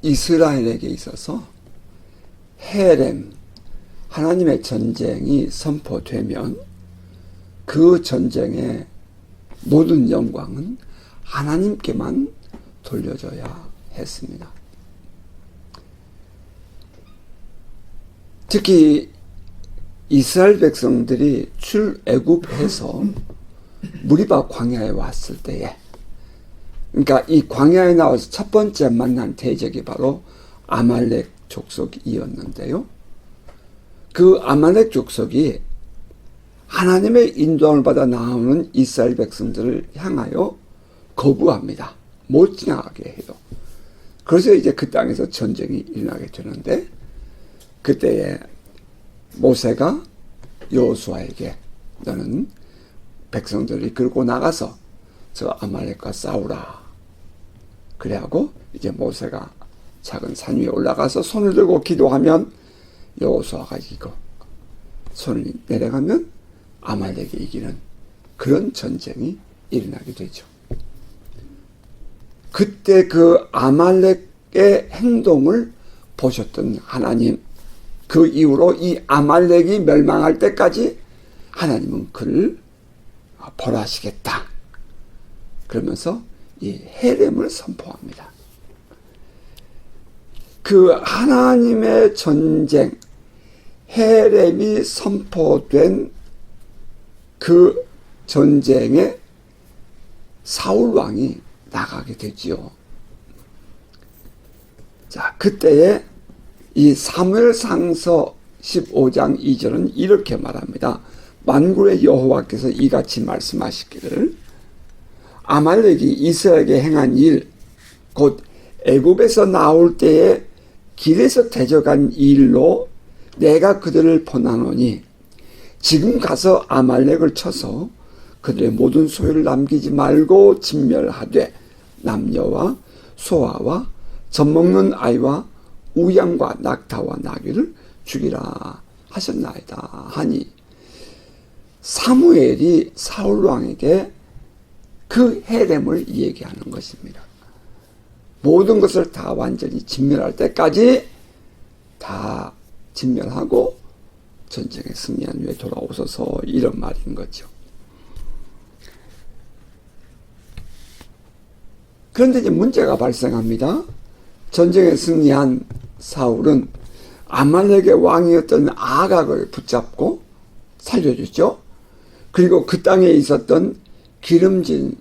이스라엘에게 있어서 헤렘, 하나님의 전쟁이 선포되면 그 전쟁의 모든 영광은 하나님께만 돌려줘야 했습니다. 특히 이스라엘 백성들이 출애굽해서 무리바 광야에 왔을 때에, 그러니까 이 광야에 나와서 첫 번째 만난 대적이 바로 아말렉 족속이었는데요. 그 아말렉 족속이 하나님의 인도함을 받아 나오는 이스라엘 백성들을 향하여 거부합니다. 못 지나가게 해요. 그래서 이제 그 땅에서 전쟁이 일어나게 되는데, 그때에 모세가 여호수아에게 너는 백성들을 이끌고 나가서 저 아말렉과 싸우라. 그래하고 이제 모세가 작은 산 위에 올라가서 손을 들고 기도하면 여호수아가 이기고, 손을 내려가면 아말렉이 이기는 그런 전쟁이 일어나게 되죠. 그때 그 아말렉의 행동을 보셨던 하나님, 그 이후로 이 아말렉이 멸망할 때까지 하나님은 그를 벌하시겠다. 그러면서 이 헤렘을 선포합니다. 그 하나님의 전쟁, 헤렘이 선포된 그 전쟁에 사울 왕이 나가게 되지요. 자, 그때에 이 사무엘상서 15장 2절은 이렇게 말합니다. 만군의 여호와께서 이같이 말씀하시기를 아말렉이 이스라엘에게 행한 일, 곧 애굽에서 나올 때에 길에서 대적한 일로 내가 그들을 범하노니 지금 가서 아말렉을 쳐서 그들의 모든 소유를 남기지 말고 진멸하되 남녀와 소아와 젖먹는 아이와 우양과 낙타와 나귀를 죽이라 하셨나이다 하니, 사무엘이 사울 왕에게 그 헤렘을 얘기하는 것입니다. 모든 것을 다 완전히 진멸할 때까지 다 진멸하고 전쟁에 승리한 후에 돌아오소서, 이런 말인 거죠. 그런데 이제 문제가 발생합니다. 전쟁에 승리한 사울은 아말렉의 왕이었던 아각을 붙잡고 살려줬죠. 그리고 그 땅에 있었던 기름진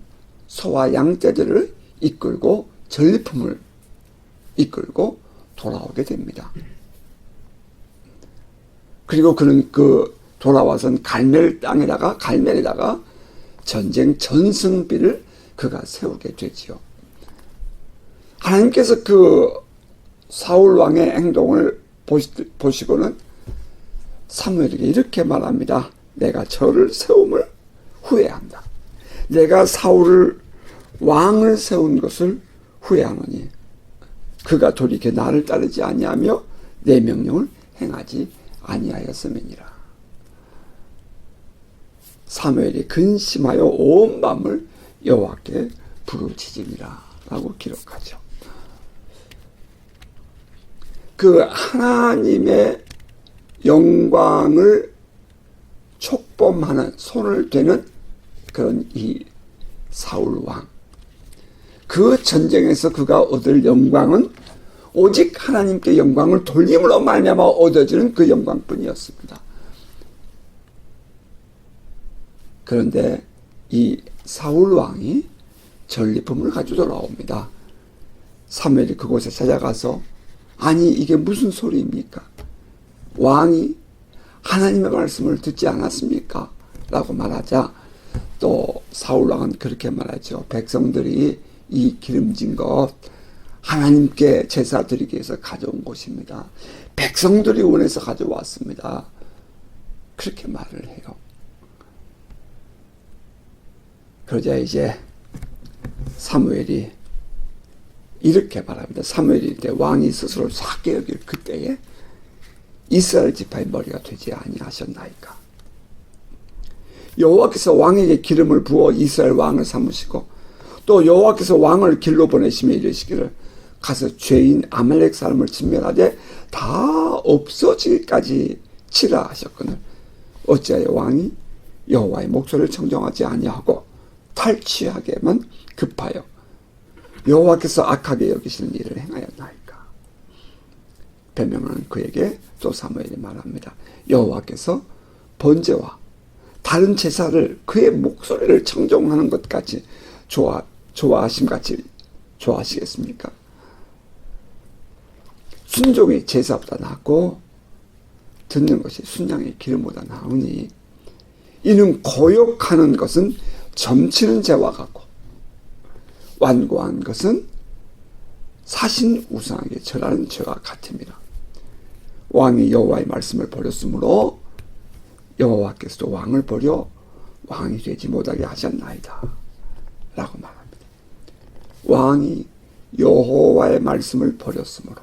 소와 양떼들을 이끌고 전리품을 이끌고 돌아오게 됩니다. 그리고 그는 그 돌아와선 갈멜에다가 전쟁 전승비를 그가 세우게 되지요. 하나님께서 그 사울 왕의 행동을 보시고는 사무엘에게 이렇게 말합니다. 내가 저를 세움을 후회한다. 내가 사울을 왕을 세운 것을 후회하노니 그가 돌이켜 나를 따르지 아니하며 내 명령을 행하지 아니하였음이니라. 사무엘이 근심하여 온 밤을 여호와께 부르짖으니라 라고 기록하죠. 그 하나님의 영광을 촉범하는, 손을 대는 그런 이 사울 왕, 그 전쟁에서 그가 얻을 영광은 오직 하나님께 영광을 돌림으로 말미암아 얻어지는 그 영광뿐이었습니다. 그런데 이 사울 왕이 전리품을 가지고 돌아옵니다. 사무엘이 그곳에 찾아가서 아니 이게 무슨 소리입니까? 왕이 하나님의 말씀을 듣지 않았습니까? 라고 말하자 또 사울 왕은 그렇게 말하죠. 백성들이 이 기름진 것 하나님께 제사 드리기 위해서 가져온 것입니다. 백성들이 원해서 가져왔습니다. 그렇게 말을 해요. 그러자 이제 사무엘이 이렇게 말합니다. 사무엘이 때 왕이 스스로 삭게 여길 그때에 이스라엘 지파의 머리가 되지 아니하셨나이까. 여호와께서 왕에게 기름을 부어 이스라엘 왕을 삼으시고 또 여호와께서 왕을 길로 보내시며 이르시기를 가서 죄인 아말렉 사람을 진멸하되 다 없어지기까지 치라 하셨거늘 어찌하여 왕이 여호와의 목소리를 청정하지 아니하고 탈취하게만 급하여 여호와께서 악하게 여기시는 일을 행하였나이까. 변명하는 그에게 또 사무엘이 말합니다. 여호와께서 번제와 다른 제사를 그의 목소리를 청정하는 것까지 좋아하심같이 좋아하시겠습니까? 순종이 제사보다 낫고 듣는 것이 순양의 기름보다 나으니 이는 거역하는 것은 점치는 죄와 같고 완고한 것은 사신 우상에게 절하는 죄와 같습니다. 왕이 여호와의 말씀을 버렸으므로 여호와께서도 왕을 버려 왕이 되지 못하게 하셨나이다 라고 말합니다. 왕이 여호와의 말씀을 버렸으므로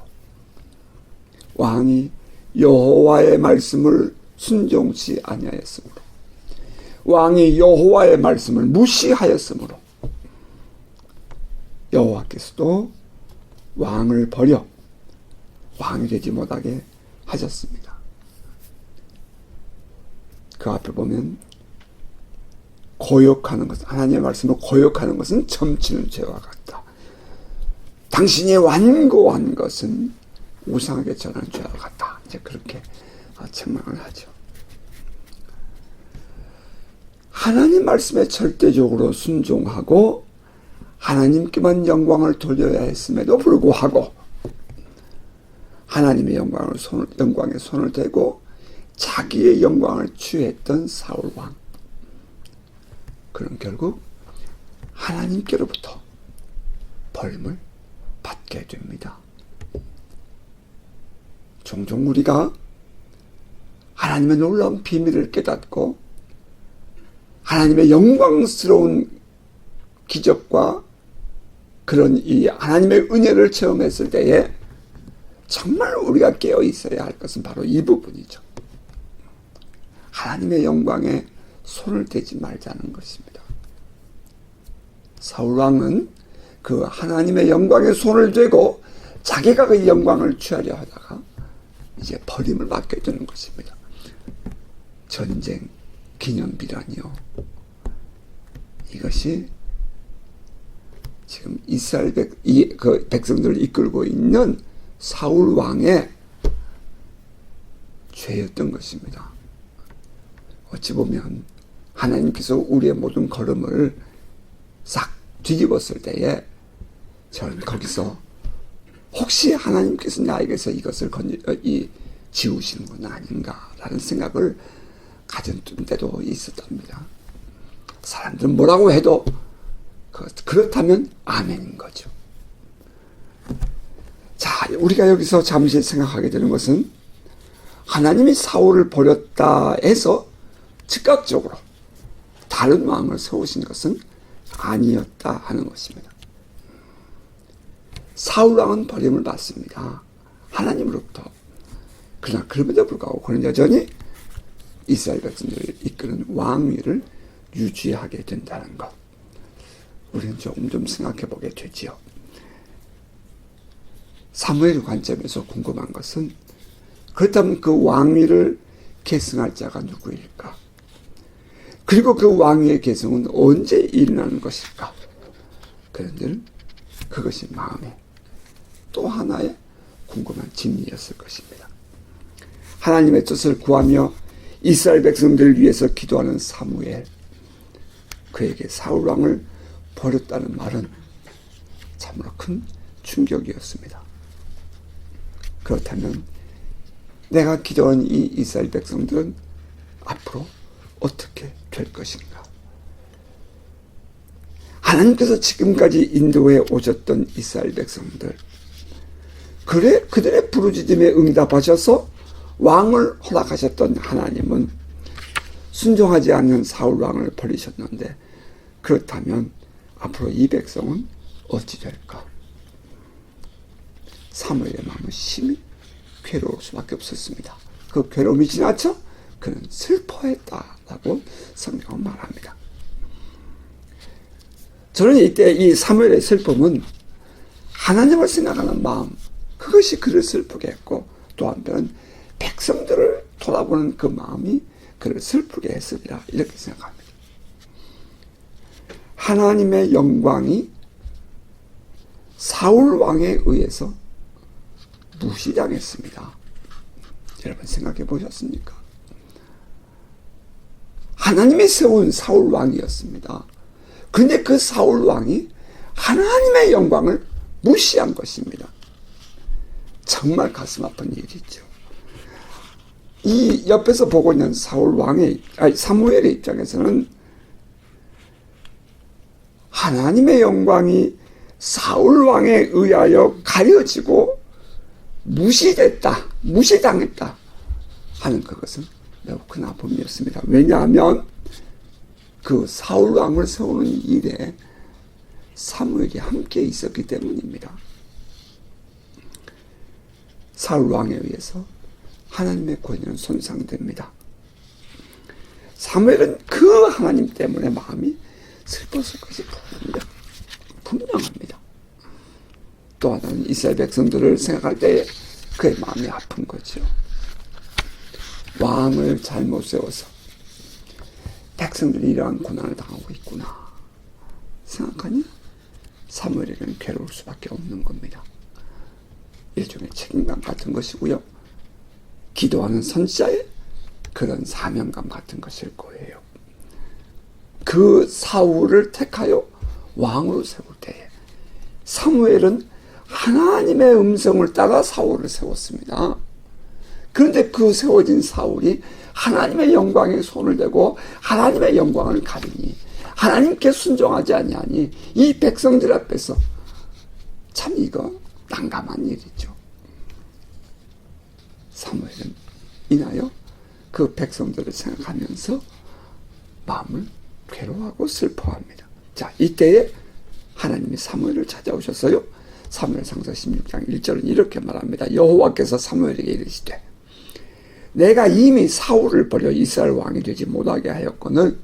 왕이 여호와의 말씀을 순종치 아니하였으므로 왕이 여호와의 말씀을 무시하였으므로 여호와께서도 왕을 버려 왕이 되지 못하게 하셨습니다. 그 앞에 보면 거역하는 것, 하나님의 말씀을 거역하는 것은 점치는 죄와 같다. 당신이 완고한 것은 우상에게 전하는 죄와 같다. 이제 그렇게 책망을 하죠. 하나님 말씀에 절대적으로 순종하고 하나님께만 영광을 돌려야 했음에도 불구하고 하나님의 영광에 손을 대고 자기의 영광을 취했던 사울 왕. 그럼 결국 하나님께로부터 벌임을 받게 됩니다. 종종 우리가 하나님의 놀라운 비밀을 깨닫고 하나님의 영광스러운 기적과 그런 이 하나님의 은혜를 체험했을 때에 정말 우리가 깨어 있어야 할 것은 바로 이 부분이죠. 하나님의 영광에 손을 대지 말자는 것입니다. 사울 왕은 그 하나님의 영광에 손을 대고 자기가 그 영광을 취하려 하다가 이제 버림을 받게 되는 것입니다. 전쟁 기념비라니요. 이것이 지금 이스라엘 백성들을 이끌고 있는 사울 왕의 죄였던 것입니다. 어찌 보면 하나님께서 우리의 모든 걸음을 싹 뒤집었을 때에 저는 거기서 혹시 하나님께서 나에게서 이것을 지우시는 건 아닌가라는 생각을 가진 때도 있었답니다. 사람들은 뭐라고 해도 그렇다면 아멘인 거죠. 자, 우리가 여기서 잠시 생각하게 되는 것은 하나님이 사울을 버렸다 해서 즉각적으로 다른 왕을 세우신 것은 아니었다 하는 것입니다. 사울 왕은 버림을 받습니다. 하나님으로부터. 그러나 그럼에도 불구하고 그는 여전히 이스라엘 백성들을 이끄는 왕위를 유지하게 된다는 것. 우리는 조금 좀 생각해 보게 되지요. 사무엘 관점에서 궁금한 것은 그렇다면 그 왕위를 계승할 자가 누구일까? 그리고 그 왕위의 계승은 언제 일어나는 것일까? 그런데 그것이 마음에 또 하나의 궁금한 진리였을 것입니다. 하나님의 뜻을 구하며 이스라엘 백성들을 위해서 기도하는 사무엘, 그에게 사울 왕을 버렸다는 말은 참으로 큰 충격이었습니다. 그렇다면 내가 기도한 이 이스라엘 백성들은 앞으로 어떻게 될 것인가? 하나님께서 지금까지 인도해 오셨던 이스라엘 백성들, 그들의 부르짖음에 응답하셔서 왕을 허락하셨던 하나님은 순종하지 않는 사울 왕을 버리셨는데, 그렇다면 앞으로 이 백성은 어찌 될까? 사무엘의 마음은 심히 괴로울 수밖에 없었습니다. 그 괴로움이 지나쳐 그는 슬퍼했다라고 성경은 말합니다. 저는 이때 이 사무엘의 슬픔은 하나님을 생각하는 마음, 그것이 그를 슬프게 했고, 또 한편은 백성들을 돌아보는 그 마음이 그를 슬프게 했으리라, 이렇게 생각합니다. 하나님의 영광이 사울 왕에 의해서 무시당했습니다. 여러분 생각해 보셨습니까? 하나님이 세운 사울 왕이었습니다. 그런데 그 사울 왕이 하나님의 영광을 무시한 것입니다. 정말 가슴 아픈 일이죠. 이 옆에서 보고 있는 사무엘의 입장에서는 하나님의 영광이 사울 왕에 의하여 가려지고 무시당했다 하는 그것은 매우 큰 아픔이었습니다. 왜냐하면 그 사울 왕을 세우는 일에 사무엘이 함께 있었기 때문입니다. 사울 왕에 의해서 하나님의 권위는 손상됩니다. 사무엘은 그 하나님 때문에 마음이 슬펐을 것이 분명합니다. 또 하나는 이스라엘 백성들을 생각할 때 그의 마음이 아픈 거죠. 왕을 잘못 세워서 백성들이 이러한 고난을 당하고 있구나 생각하니 사무엘에게는 괴로울 수밖에 없는 겁니다. 일종의 책임감 같은 것이고요. 기도하는 선지자의 그런 사명감 같은 것일 거예요. 그 사울을 택하여 왕으로 세울 때에 사무엘은 하나님의 음성을 따라 사울을 세웠습니다. 그런데 그 세워진 사울이 하나님의 영광에 손을 대고 하나님의 영광을 가리니 하나님께 순종하지 아니하니 이 백성들 앞에서 참 이거 난감한 일이죠. 사무엘은 인하여 그 백성들을 생각하면서 마음을 괴로워하고 슬퍼합니다. 자, 이때에 하나님이 사무엘을 찾아오셨어요. 사무엘상서 16장 1절은 이렇게 말합니다. 여호와께서 사무엘에게 이르시되 내가 이미 사울을 버려 이스라엘 왕이 되지 못하게 하였거늘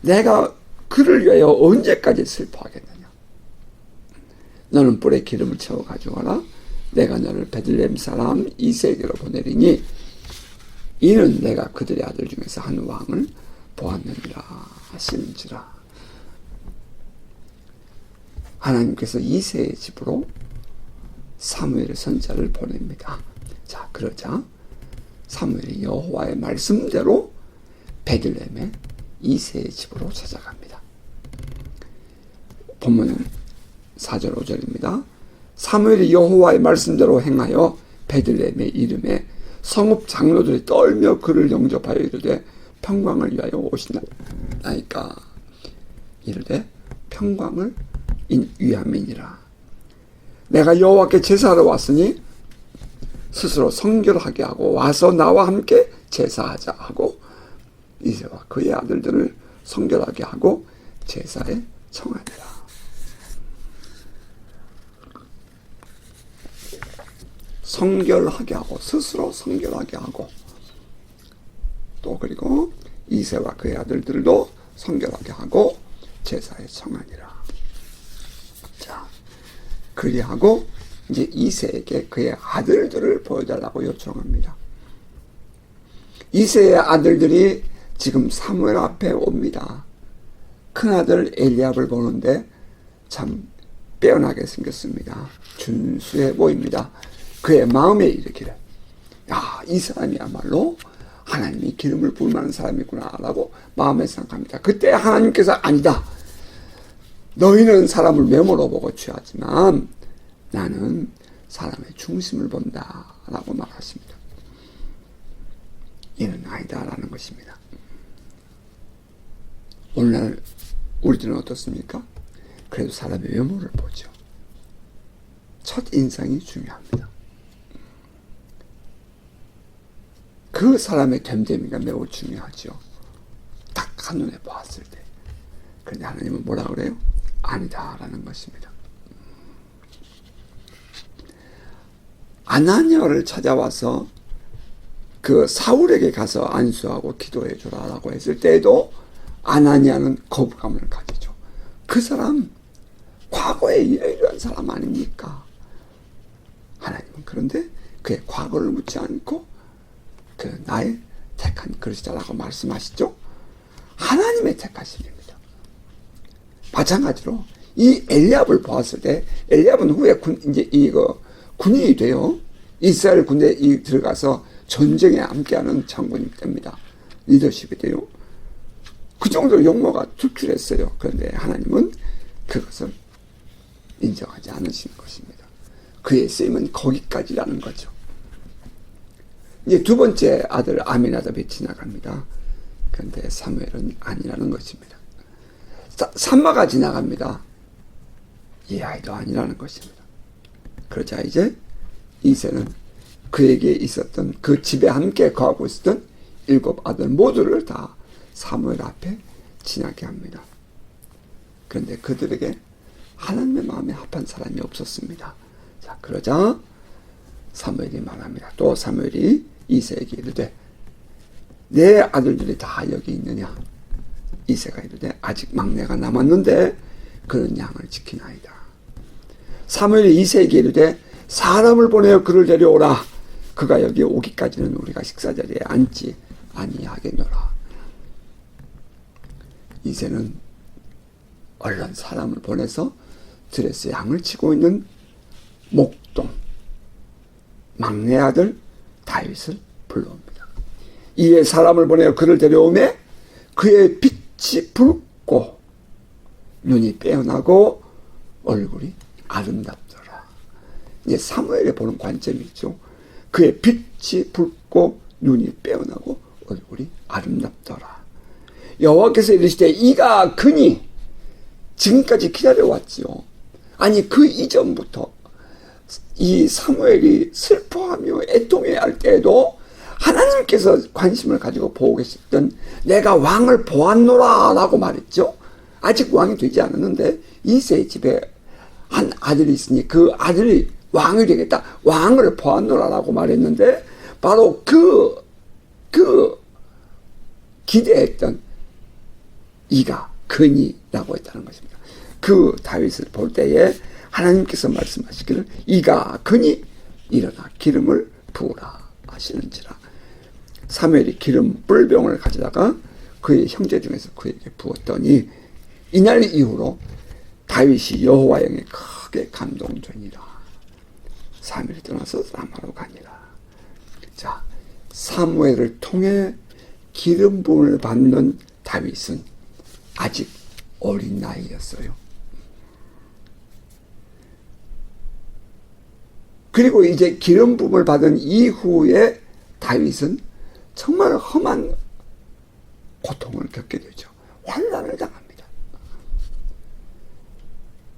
내가 그를 위하여 언제까지 슬퍼하겠느냐. 너는 뿔에 기름을 채워 가져와라. 내가 너를 베들레헴 사람 이세에게로 보내리니 이는 내가 그들의 아들 중에서 한 왕을 보았느니라 하시는지라. 하나님께서 이새의 집으로 사무엘의 선자를 보냅니다. 자, 그러자 사무엘이 여호와의 말씀대로 베들레헴의 이새의 집으로 찾아갑니다. 본문은 4절 5절입니다. 사무엘이 여호와의 말씀대로 행하여 베들레헴의 이름에 성읍 장로들이 떨며 그를 영접하여 이르되 평강을 위하여 오시나이까. 이르되 평강을 위함이니라. 내가 여호와께 제사하러 왔으니 스스로 성결하게 하고 와서 나와 함께 제사하자 하고 이새와 그의 아들들을 성결하게 하고 제사에 청하니라. 성결하게 하고 스스로 성결하게 하고 또 그리고 이새와 그의 아들들도 성결하게 하고 제사에 청하니라. 자, 그리하고 이제 이새에게 그의 아들들을 보여달라고 요청합니다. 이새의 아들들이 지금 사무엘 앞에 옵니다. 큰아들 엘리압을 보는데 참 빼어나게 생겼습니다. 준수해 보입니다. 그의 마음에 이르기를 야, 이 사람이야말로 하나님이 기름을 부을 만한 사람이구나 라고 마음에 생각합니다. 그때 하나님께서 아니다. 너희는 사람을 외모로 보고 취하지만 나는 사람의 중심을 본다 라고 말하십니다. 이는 아니다라는 것입니다. 오늘날 우리들은 어떻습니까? 그래도 사람의 외모를 보죠. 첫 인상이 중요합니다. 그 사람의 됨됨이가 매우 중요하죠. 딱 한눈에 보았을 때. 그런데 하나님은 뭐라 그래요? 아니다라는 것입니다. 아나니아를 찾아와서 그 사울에게 가서 안수하고 기도해 주라라고 했을 때에도 아나니아는 거부감을 가지죠. 그 사람 과거에 이런 훌륭한 사람 아닙니까? 하나님은 그런데 그의 과거를 묻지 않고 그 나의 택한 그릇이라고 말씀하시죠. 하나님의 택하심입니다. 마찬가지로 이 엘리압을 보았을 때 엘리압은 후에 이제 군인이 돼요. 이스라엘 군대에 들어가서 전쟁에 함께하는 장군이 됩니다. 리더십이 돼요. 그 정도로 용모가 투출했어요. 그런데 하나님은 그것을 인정하지 않으시는 것입니다. 그의 쓰임은 거기까지라는 거죠. 이제 두 번째 아들 아미나답이 지나갑니다. 그런데 사무엘은 아니라는 것입니다. 삼마가 지나갑니다. 이 아이도 아니라는 것입니다. 그러자 이제 이새는 그에게 있었던 그 집에 함께 거하고 있었던 7 아들 모두를 다 사무엘 앞에 지나게 합니다. 그런데 그들에게 하나님의 마음에 합한 사람이 없었습니다. 자, 그러자 사무엘이 말합니다. 또 사무엘이 이새에게 이르되 내 아들들이 다 여기 있느냐? 이새가 이르되 아직 막내가 남았는데 그는 양을 지키나이다. 사무엘이 이새에게 이르되 사람을 보내어 그를 데려오라. 그가 여기 오기까지는 우리가 식사자리에 앉지 아니하겠노라. 이새는 얼른 사람을 보내서 들에서 양을 치고 있는 목동 막내 아들 다윗을 불러옵니다. 이에 사람을 보내어 그를 데려오매 그의 빛이 붉고 눈이 빼어나고 얼굴이 아름답더라. 이제 사무엘에 보는 관점이 있죠. 그의 빛이 붉고 눈이 빼어나고 얼굴이 아름답더라. 여호와께서 이르시되 이가 그니 지금까지 기다려왔지요. 아니 그 이전부터 이 사무엘이 슬퍼하며 애통해야 할 때에도 하나님께서 관심을 가지고 보고 계셨던 내가 왕을 보았노라 라고 말했죠. 아직 왕이 되지 않았는데 이새의 집에 한 아들이 있으니 그 아들이 왕이 되겠다. 왕을 보았노라 라고 말했는데 바로 그 기대했던 이가 근이라고 했다는 것입니다. 그 다윗을 볼 때에 하나님께서 말씀하시기를 이가 근이 일어나 기름을 부으라 하시는지라. 사무엘이 기름 뿔병을 가져다가 그의 형제 중에서 그에게 부었더니 이날 이후로 다윗이 여호와 영에 크게 감동되니라. 사무엘이 떠나서 라마로 가니라. 자, 사무엘을 통해 기름 부음을 받는 다윗은 아직 어린 나이였어요. 그리고 이제 기름 부음을 받은 이후에 다윗은 정말 험한 고통을 겪게 되죠. 환난을 당합니다.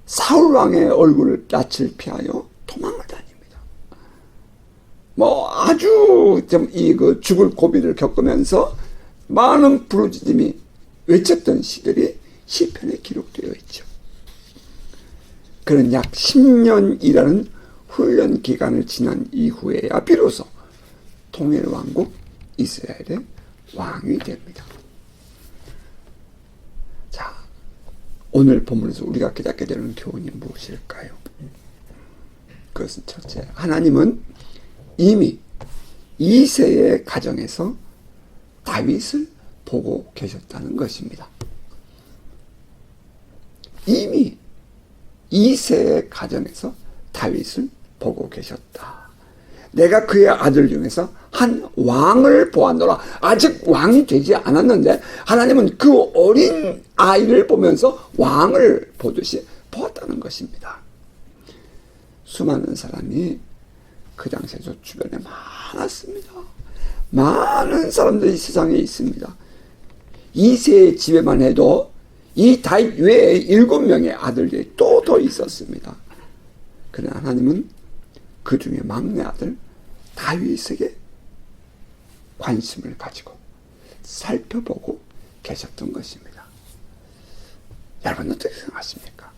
사울 왕의 얼굴을 낯을 피하여 도망을 다닙니다. 아주 죽을 고비를 겪으면서 많은 부르짖음이 외쳤던 시들이 시편에 기록되어 있죠. 그런 약 10년이라는 훈련 기간을 지난 이후에야 비로소 통일 왕국 이스라엘의 왕이 됩니다. 자, 오늘 본문에서 우리가 깨닫게 되는 교훈이 무엇일까요? 그것은 첫째, 하나님은 이미 이새의 가정에서 다윗을 보고 계셨다는 것입니다. 이미 이새의 가정에서 다윗을 보고 계셨다. 내가 그의 아들 중에서 한 왕을 보았노라. 아직 왕이 되지 않았는데 하나님은 그 어린 아이를 보면서 왕을 보듯이 보았다는 것입니다. 수많은 사람이 그 당시에도 주변에 많았습니다. 많은 사람들이 세상에 있습니다. 이새의 집에만 해도 이 다윗 외에 7명의 아들들이 또 더 있었습니다. 그러나 하나님은 그 중에 막내 아들 다윗에게 관심을 가지고 살펴보고 계셨던 것입니다. 여러분 어떻게 생각하십니까?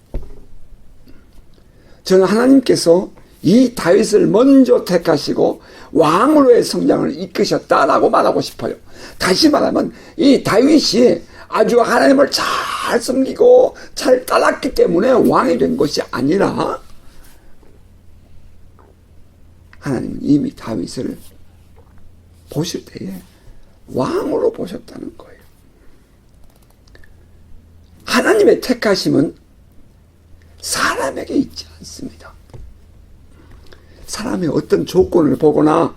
저는 하나님께서 이 다윗을 먼저 택하시고 왕으로의 성장을 이끄셨다라고 말하고 싶어요. 다시 말하면 이 다윗이 아주 하나님을 잘 섬기고 잘 따랐기 때문에 왕이 된 것이 아니라 하나님은 이미 다윗을 보실 때에 왕으로 보셨다는 거예요. 하나님의 택하심은 사람에게 있지 않습니다. 사람의 어떤 조건을 보거나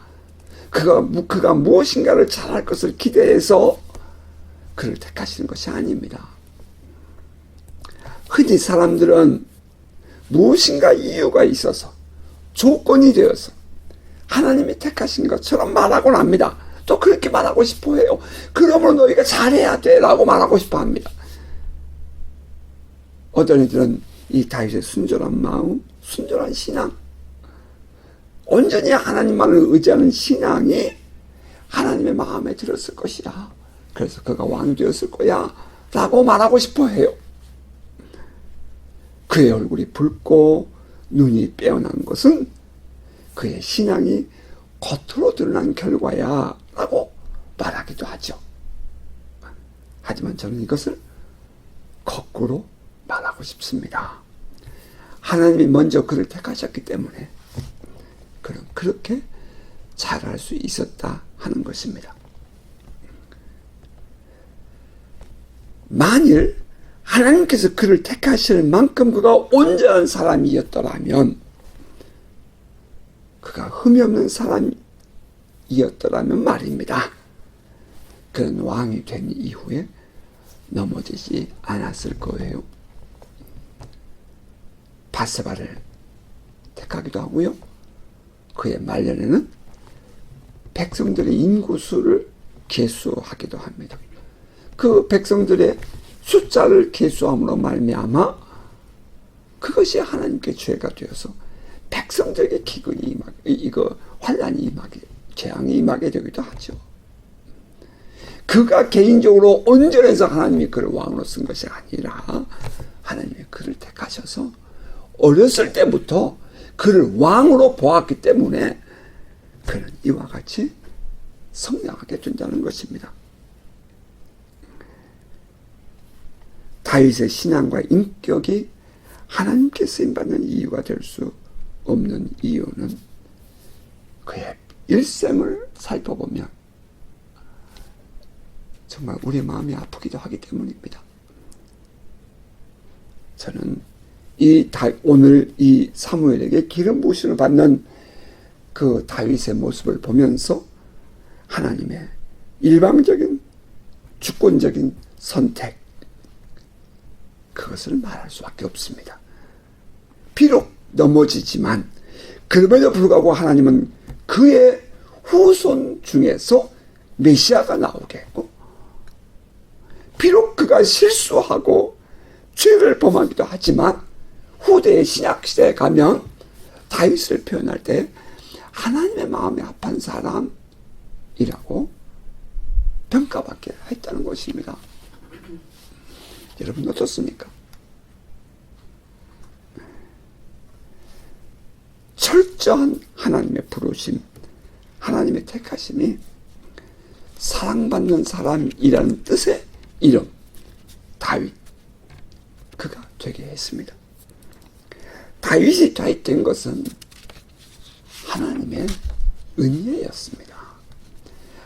그가 무엇인가를 잘할 것을 기대해서 그를 택하시는 것이 아닙니다. 흔히 사람들은 무엇인가 이유가 있어서 조건이 되어서 하나님이 택하신 것처럼 말하곤 합니다. 또 그렇게 말하고 싶어 해요. 그러므로 너희가 잘해야 돼 라고 말하고 싶어 합니다. 어떤 이들은 이 다윗의 순전한 마음, 순전한 신앙, 온전히 하나님만을 의지하는 신앙이 하나님의 마음에 들었을 것이다. 그래서 그가 왕이 되었을 거야 라고 말하고 싶어 해요. 그의 얼굴이 붉고 눈이 빼어난 것은 그의 신앙이 겉으로 드러난 결과야 라고 말하기도 하죠. 하지만 저는 이것을 거꾸로 말하고 싶습니다. 하나님이 먼저 그를 택하셨기 때문에 그는 그렇게 잘할 수 있었다 하는 것입니다. 만일 하나님께서 그를 택하실 만큼 그가 온전한 사람이었더라면, 그가 흠이 없는 사람이었더라면 말입니다. 그는 왕이 된 이후에 넘어지지 않았을 거예요. 바세바를 택하기도 하고요. 그의 말년에는 백성들의 인구수를 계수하기도 합니다. 그 백성들의 숫자를 계수함으로 말미암아 그것이 하나님께 죄가 되어서 백성들에게 기근이 환란이 임하게, 재앙이 임하게 되기도 하죠. 그가 개인적으로 온전해서 하나님이 그를 왕으로 쓴 것이 아니라 하나님이 그를 택하셔서 어렸을 때부터 그를 왕으로 보았기 때문에 그는 이와 같이 성장하게 된다는 것입니다. 다윗의 신앙과 인격이 하나님께 쓰임받는 이유가 될 수 없는 이유는 그의 일생을 살펴보면 정말 우리의 마음이 아프기도 하기 때문입니다. 저는 오늘 이 사무엘에게 기름 부으심을 받는 그 다윗의 모습을 보면서 하나님의 일방적인 주권적인 선택, 그것을 말할 수밖에 없습니다. 비록 넘어지지만 그럼에도 불구하고 하나님은 그의 후손 중에서 메시아가 나오게 했고, 비록 그가 실수하고 죄를 범하기도 하지만 후대의 신약시대에 가면 다윗을 표현할 때 하나님의 마음에 합한 사람이라고 평가받게 했다는 것입니다. 여러분 어떻습니까? 철저한 하나님의 부르심, 하나님의 택하심이 사랑받는 사람이라는 뜻의 이름 다윗, 그가 되게 했습니다. 다윗이 된 것은 하나님의 은혜였습니다.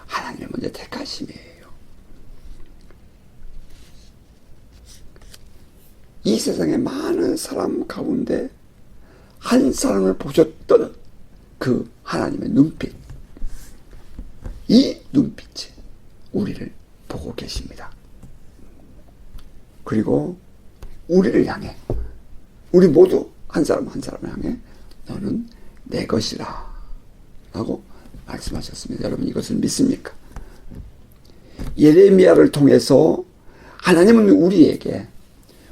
하나님의 먼저 택하심이에요. 이 세상의 많은 사람 가운데 한 사람을 보셨던 그 하나님의 눈빛, 이 눈빛이 우리를 보고 계십니다. 그리고 우리를 향해, 우리 모두 한 사람 한 사람을 향해 너는 내 것이라 라고 말씀하셨습니다. 여러분 이것을 믿습니까? 예레미야를 통해서 하나님은 우리에게,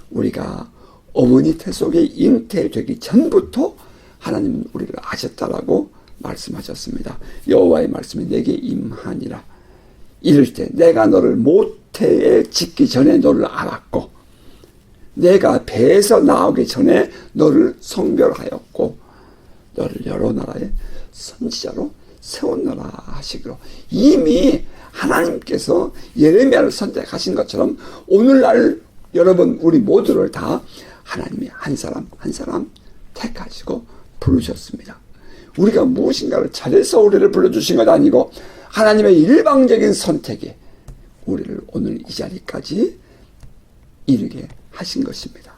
우리가 어머니 태 속에 잉태되기 전부터 하나님은 우리를 아셨다라고 말씀하셨습니다. 여호와의 말씀이 내게 임하니라. 이를 때 내가 너를 모태에 짓기 전에 너를 알았고 내가 배에서 나오기 전에 너를 성별하였고 너를 여러 나라의 선지자로 세웠노라 하시기로, 이미 하나님께서 예레미야를 선택하신 것처럼 오늘날 여러분 우리 모두를 다 하나님이 한 사람 한 사람 택하시고 부르셨습니다. 우리가 무엇인가를 잘해서 우리를 불러주신 것 아니고 하나님의 일방적인 선택이 우리를 오늘 이 자리까지 이르게 하신 것입니다.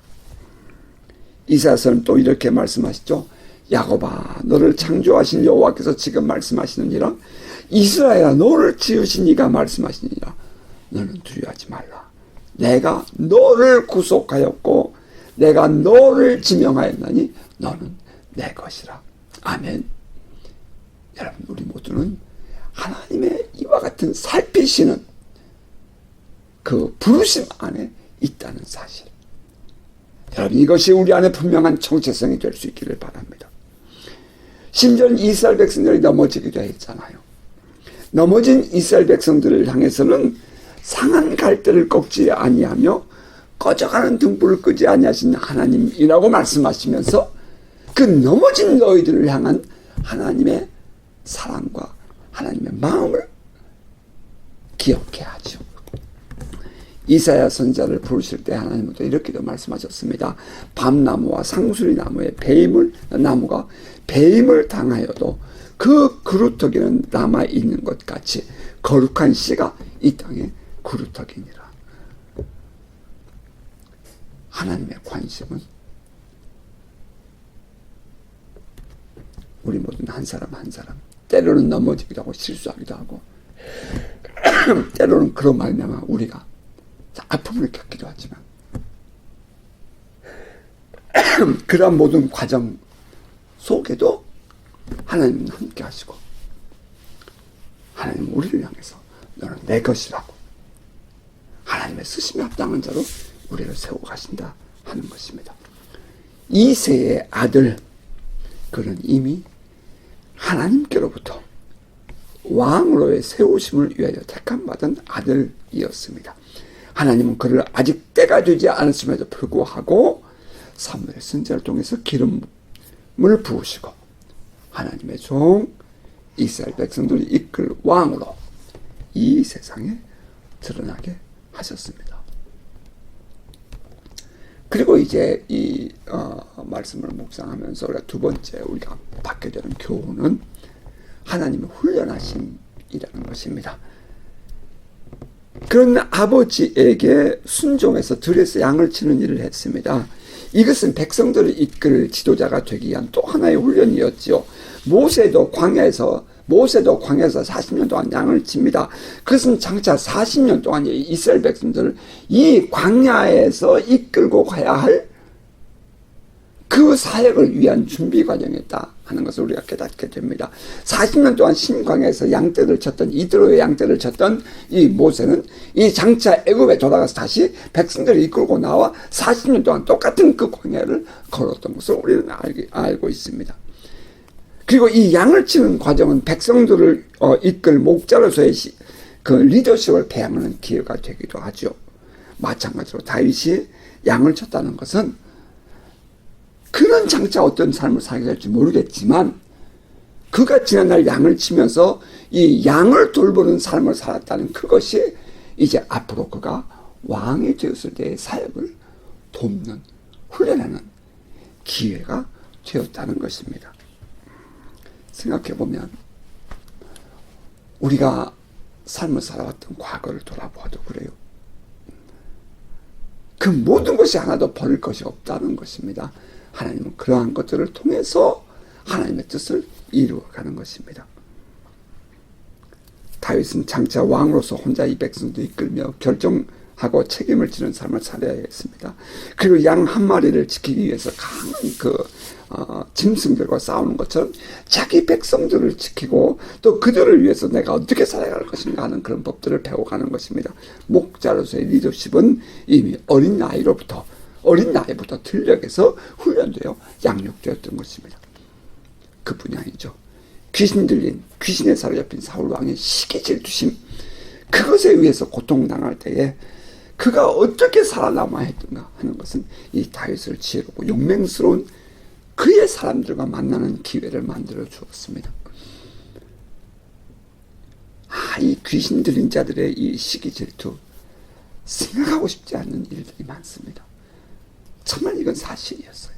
이사야서는 또 이렇게 말씀하시죠. 야곱아, 너를 창조하신 여호와께서 지금 말씀하시느니라. 이스라엘아, 너를 지으신 이가 말씀하시느니라. 너는 두려워하지 말라. 내가 너를 구속하였고 내가 너를 지명하였나니 너는 내 것이라. 아멘. 여러분, 우리 모두는 하나님의 이와 같은 살피시는 그 부르심 안에 있다는 사실. 여러분, 이것이 우리 안에 분명한 정체성이 될 수 있기를 바랍니다. 심지어는 이스라엘 백성들이 넘어지기도 했잖아요. 넘어진 이스라엘 백성들을 향해서는 상한 갈대를 꺾지 아니하며 꺼져가는 등불을 끄지 아니하신 하나님이라고 말씀하시면서 그 넘어진 너희들을 향한 하나님의 사랑과 하나님의 마음을 기억해 하죠. 이사야 선지자를 부르실 때 하나님은 또 이렇게도 말씀하셨습니다. 밤나무와 상수리 나무의 나무가 배임을 당하여도 그 그루터기는 남아있는 것 같이 거룩한 씨가 이 땅에 그루터기니라. 하나님의 관심은 우리 모두는 한 사람 한 사람, 때로는 넘어지기도 하고 실수하기도 하고 때로는 그런 말이냐면 우리가 아픔을 겪기도 하지만 그러한 모든 과정 속에도 하나님은 함께 하시고 하나님은 우리를 향해서 너는 내 것이라고 하나님의 쓰심에 합당한 자로 우리를 세워 가신다 하는 것입니다. 이새의 아들, 그는 이미 하나님께로부터 왕으로의 세우심을 위하여 택함받은 아들이었습니다. 하나님은 그를 아직 때가 되지 않았음에도 불구하고 사무엘 선지자를 통해서 기름을 부으시고 하나님의 종 이스라엘 백성들을 이끌 왕으로 이 세상에 드러나게 하셨습니다. 그리고 이제 이 말씀을 묵상하면서 우리가 두 번째 우리가 받게 되는 교훈은 하나님의 훈련하심이라는 것입니다. 그런 아버지에게 순종해서 들에서 양을 치는 일을 했습니다. 이것은 백성들을 이끌 지도자가 되기 위한 또 하나의 훈련이었지요. 모세도 광야에서 40년 동안 양을 칩니다. 그것은 장차 40년 동안 이스라엘 백성들을 이 광야에서 이끌고 가야 할 그 사역을 위한 준비 과정이었다 하는 것을 우리가 깨닫게 됩니다. 40년 동안 신광야에서 양떼를 쳤던 이드로의 양떼를 쳤던 이 모세는 이 장차 애굽에 돌아가서 다시 백성들을 이끌고 나와 40년 동안 똑같은 그 광야를 걸었던 것을 우리는 알고 있습니다. 그리고 이 양을 치는 과정은 백성들을 이끌 목자로서의 그 리더십을 배양하는 기회가 되기도 하죠. 마찬가지로 다윗이 양을 쳤다는 것은 그는 장차 어떤 삶을 살게 될지 모르겠지만 그가 지난날 양을 치면서 이 양을 돌보는 삶을 살았다는 그것이 이제 앞으로 그가 왕이 되었을 때의 사역을 돕는, 훈련하는 기회가 되었다는 것입니다. 생각해보면 우리가 삶을 살아왔던 과거를 돌아보아도 그래요. 그 모든 것이 하나도 버릴 것이 없다는 것입니다. 하나님은 그러한 것들을 통해서 하나님의 뜻을 이루어가는 것입니다. 다윗은 장차 왕으로서 혼자 이 백성도 이끌며 결정하고 책임을 지는 삶을 살아야 했습니다. 그리고 양 한 마리를 지키기 위해서 강한 짐승들과 싸우는 것처럼 자기 백성들을 지키고 또 그들을 위해서 내가 어떻게 살아갈 것인가 하는 그런 법들을 배워가는 것입니다. 목자로서의 리더십은 이미 어린 나이부터 들녘에서 훈련되어 양육되었던 것입니다. 그 분야이죠. 귀신 들린, 귀신에 사로잡힌 사울왕의 시기 질투심, 그것에 의해서 고통당할 때에 그가 어떻게 살아남아야 했던가 하는 것은 이 다윗을 지혜롭고 용맹스러운 그의 사람들과 만나는 기회를 만들어 주었습니다. 이 귀신 들린 자들의 이 시기 질투, 생각하고 싶지 않는 일들이 많습니다. 정말 이건 사실이었어요.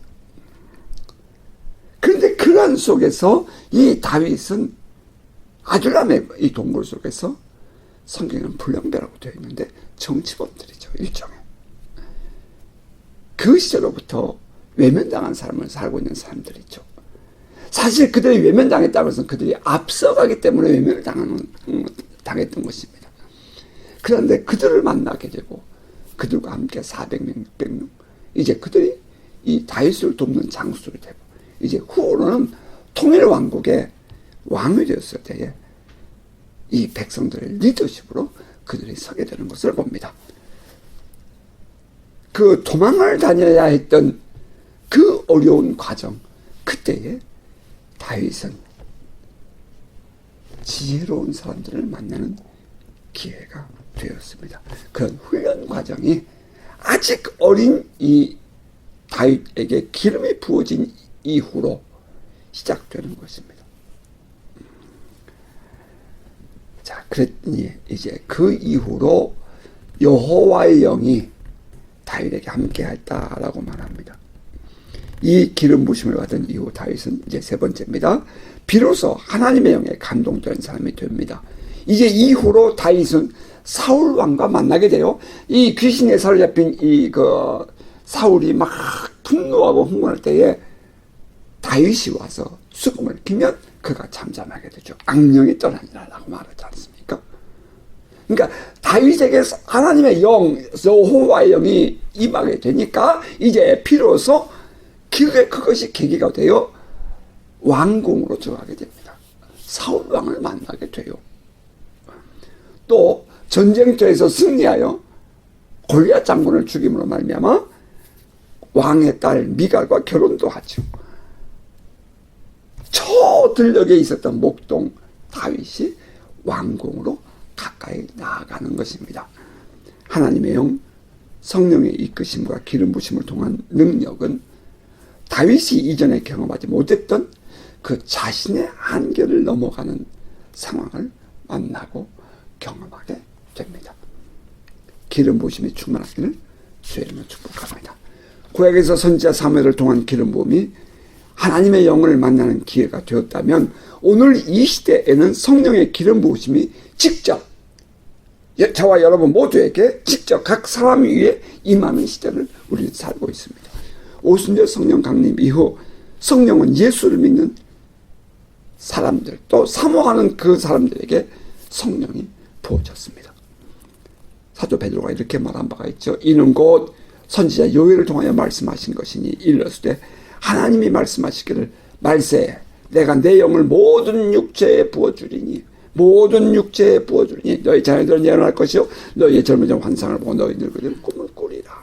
그런데 그 그러한 속에서 이 다윗은 아둘람의 이 동굴 속에서 성경에는 불량배라고 되어 있는데 정치범들이죠. 일종의. 그 시절로부터 외면당한 삶을 살고 있는 사람들이죠. 사실 그들이 외면당했다고 해서 그들이 앞서가기 때문에 외면을 당했던 것입니다. 그런데 그들을 만나게 되고 그들과 함께 400명, 600명 이제 그들이 이 다윗을 돕는 장수들이 되고 이제 후로는 통일왕국의 왕이 되었을 때에 이 백성들의 리더십으로 그들이 서게 되는 것을 봅니다. 그 도망을 다녀야 했던 그 어려운 과정, 그때에 다윗은 지혜로운 사람들을 만나는 기회가 되었습니다. 그런 훈련 과정이 아직 어린 이 다윗에게 기름이 부어진 이후로 시작되는 것입니다. 자, 그랬더니 이제 그 이후로 여호와의 영이 다윗에게 함께했다라고 말합니다. 이 기름 부심을 받은 이후 다윗은 이제 세 번째입니다. 비로소 하나님의 영에 감동된 사람이 됩니다. 이제 이후로 다윗은 사울 왕과 만나게 돼요. 이 귀신에 사로잡힌 사울이 막 분노하고 흥분할 때에 다윗이 와서 수금을 키면 그가 잠잠하게 되죠. 악령이 떠나니라라고 말하지 않습니까? 그러니까 다윗에게 하나님의 영, 여호와의 영이 임하게 되니까 이제 비로소 그것이 계기가 되어 왕궁으로 들어가게 됩니다. 사울 왕을 만나게 돼요. 또 전쟁터에서 승리하여 골리앗 장군을 죽임으로 말미암아 왕의 딸 미갈과 결혼도 하죠. 저 들녘에 있었던 목동 다윗이 왕궁으로 가까이 나아가는 것입니다. 하나님의 영, 성령의 이끄심과 기름 부심을 통한 능력은 다윗이 이전에 경험하지 못했던 그 자신의 한계를 넘어가는 상황을 만나고 경험하게 됩니다. 기름 부심이 충만하기를 주의 이름으로 축복합니다. 구약에서 선지자 사무엘을 통한 기름 부음이 하나님의 영을 만나는 기회가 되었다면 오늘 이 시대에는 성령의 기름 부으심이 직접 저와 여러분 모두에게 직접 각 사람 위에 임하는 시대를 우리는 살고 있습니다. 오순절 성령 강림 이후 성령은 예수를 믿는 사람들 또 사모하는 그 사람들에게 성령이 부어졌습니다. 사도 베드로가 이렇게 말한 바가 있죠. 이는 곧 선지자 요엘을 통하여 말씀하신 것이니 일렀을 때 하나님이 말씀하시기를 말세 내가 내 영을 모든 육체에 부어주리니 모든 육체에 부어주리니 너희 자녀들은 예언할 것이요 너희의 젊은 자 환상을 보고 너희 늙은이는 꿈을 꾸리라.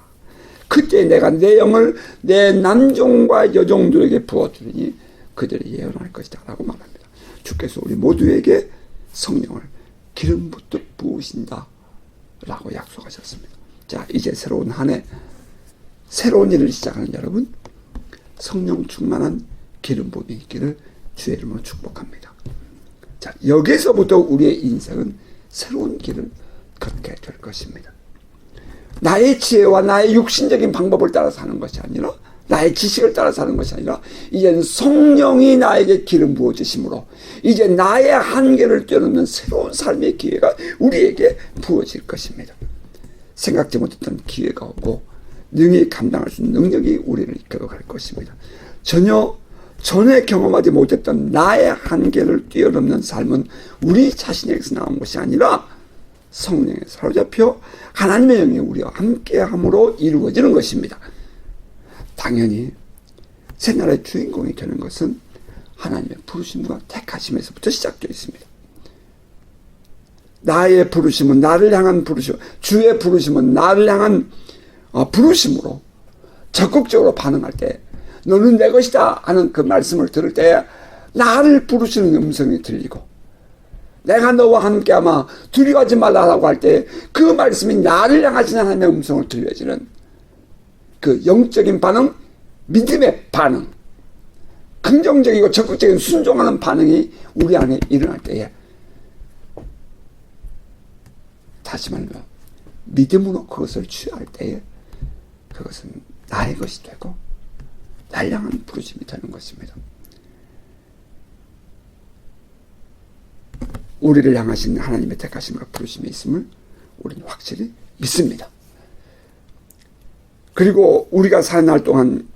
그때 내가 내 영을 내 남종과 여종들에게 부어주리니 그들이 예언할 것이다 라고 말합니다. 주께서 우리 모두에게 성령을 기름 붓듯 부으신다 라고 약속하셨습니다. 자, 이제 새로운 한 해 새로운 일을 시작하는 여러분 성령 충만한 기름 부음이 있기를 주의 이름으로 축복합니다. 자, 여기서부터 우리의 인생은 새로운 길을 걷게 될 것입니다. 나의 지혜와 나의 육신적인 방법을 따라 사는 것이 아니라 나의 지식을 따라 사는 것이 아니라 이제는 성령이 나에게 기름 부어주심으로 이제 나의 한계를 뛰어넘는 새로운 삶의 기회가 우리에게 부어질 것입니다. 생각지 못했던 기회가 오고 능히 감당할 수 있는 능력이 우리를 이끌어갈 것입니다. 전에 경험하지 못했던 나의 한계를 뛰어넘는 삶은 우리 자신에게서 나온 것이 아니라 성령에 사로잡혀 하나님의 영이 우리와 함께함으로 이루어지는 것입니다. 당연히 새날의 주인공이 되는 것은 하나님의 부르심과 택하심에서부터 시작되어 있습니다. 나의 부르심은 나를 향한 부르심, 주의 부르심은 나를 향한 부르심으로 적극적으로 반응할 때 너는 내 것이다 하는 그 말씀을 들을 때 나를 부르시는 음성이 들리고 내가 너와 함께 아마 두려워하지 말라고 할 때 그 말씀이 나를 향하신 하나님의 음성을 들려지는 그 영적인 반응, 믿음의 반응, 긍정적이고 적극적인 순종하는 반응이 우리 안에 일어날 때에 다시 말하면 믿음으로 그것을 취할 때에 그것은 나의 것이 되고 날 향한 부르심이 되는 것입니다. 우리를 향하신 하나님의 택하심과 부르심이 있음을 우리는 확실히 믿습니다. 그리고 우리가 사는 날 동안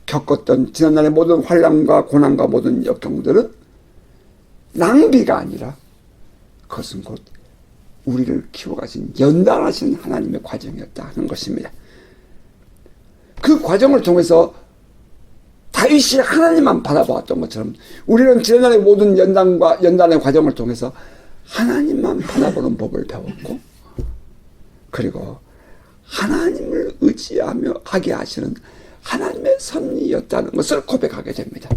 겪었던 지난날의 모든 환난과 고난과 모든 역경들은 낭비가 아니라 그것은 곧 우리를 키워가신 연단하신 하나님의 과정이었다 하는 것입니다. 그 과정을 통해서 다윗이 하나님만 바라보았던 것처럼 우리는 지난날의 모든 연단의 과정을 통해서 하나님만 바라보는 법을 배웠고, 그리고 하나님을 의지하며 하게 하시는 하나님의 섭리였다는 것을 고백하게 됩니다.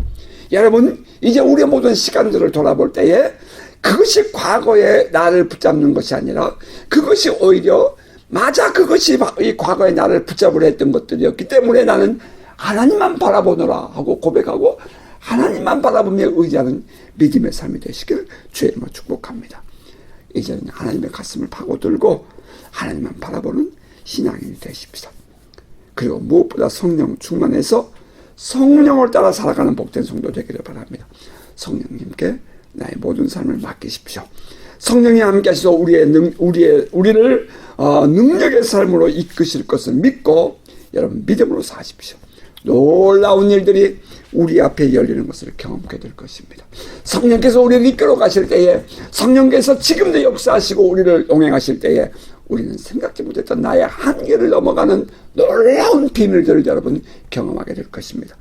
여러분, 이제 우리의 모든 시간들을 돌아볼 때에 그것이 과거에 나를 붙잡는 것이 아니라 그것이 오히려 맞아, 그것이 이 과거에 나를 붙잡으려 했던 것들이었기 때문에 나는 하나님만 바라보노라 하고 고백하고 하나님만 바라보며 의지하는 믿음의 삶이 되시기를 주의 이름으로 축복합니다. 이제는 하나님의 가슴을 파고들고 하나님만 바라보는 신앙인이 되십시다. 그리고 무엇보다 성령 충만해서 성령을 따라 살아가는 복된 성도 되기를 바랍니다. 성령님께 나의 모든 삶을 맡기십시오. 성령이 함께 하셔서 우리를 능력의 삶으로 이끄실 것을 믿고 여러분 믿음으로 사십시오. 놀라운 일들이 우리 앞에 열리는 것을 경험하게 될 것입니다. 성령께서 우리를 이끌어 가실 때에, 성령께서 지금도 역사하시고 우리를 동행하실 때에 우리는 생각지 못했던 나의 한계를 넘어가는 놀라운 비밀들을 여러분 경험하게 될 것입니다.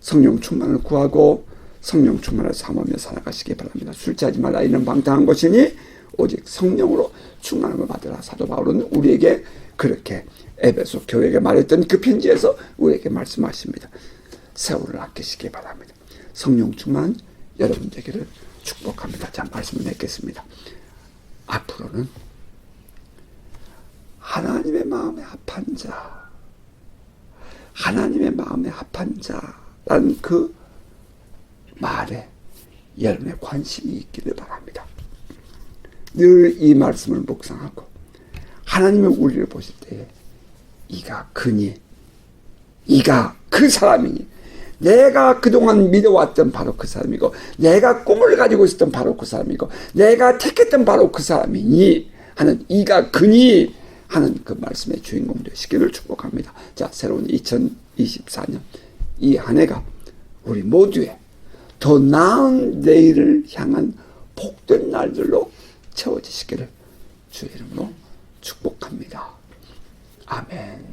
성령 충만을 구하고 성령 충만을 삼으며 살아가시기 바랍니다. 술 취하지 말라, 이는 방탕한 것이니 오직 성령으로 충만함을 받으라. 사도 바울은 우리에게 그렇게 에베소 교회에게 말했던 그 편지에서 우리에게 말씀하십니다. 세월을 아끼시기 바랍니다. 성령 충만 여러분 되기를 축복합니다. 자, 말씀을 맺겠습니다. 앞으로는 하나님의 마음에 합한 자, 하나님의 마음에 합한 자라는 그 말에 여러분의 관심이 있기를 바랍니다. 늘 이 말씀을 묵상하고 하나님의 우리를 보실 때에 이가 그니, 이가 그 사람이니, 내가 그동안 믿어왔던 바로 그 사람이고, 내가 꿈을 가지고 있었던 바로 그 사람이고, 내가 택했던 바로 그 사람이니 하는 이가 그니 하는 그 말씀의 주인공 되시기를 축복합니다. 자, 새로운 2024년 이 한 해가 우리 모두의 더 나은 내일을 향한 복된 날들로 채워지시기를 주의 이름으로 축복합니다. 아멘.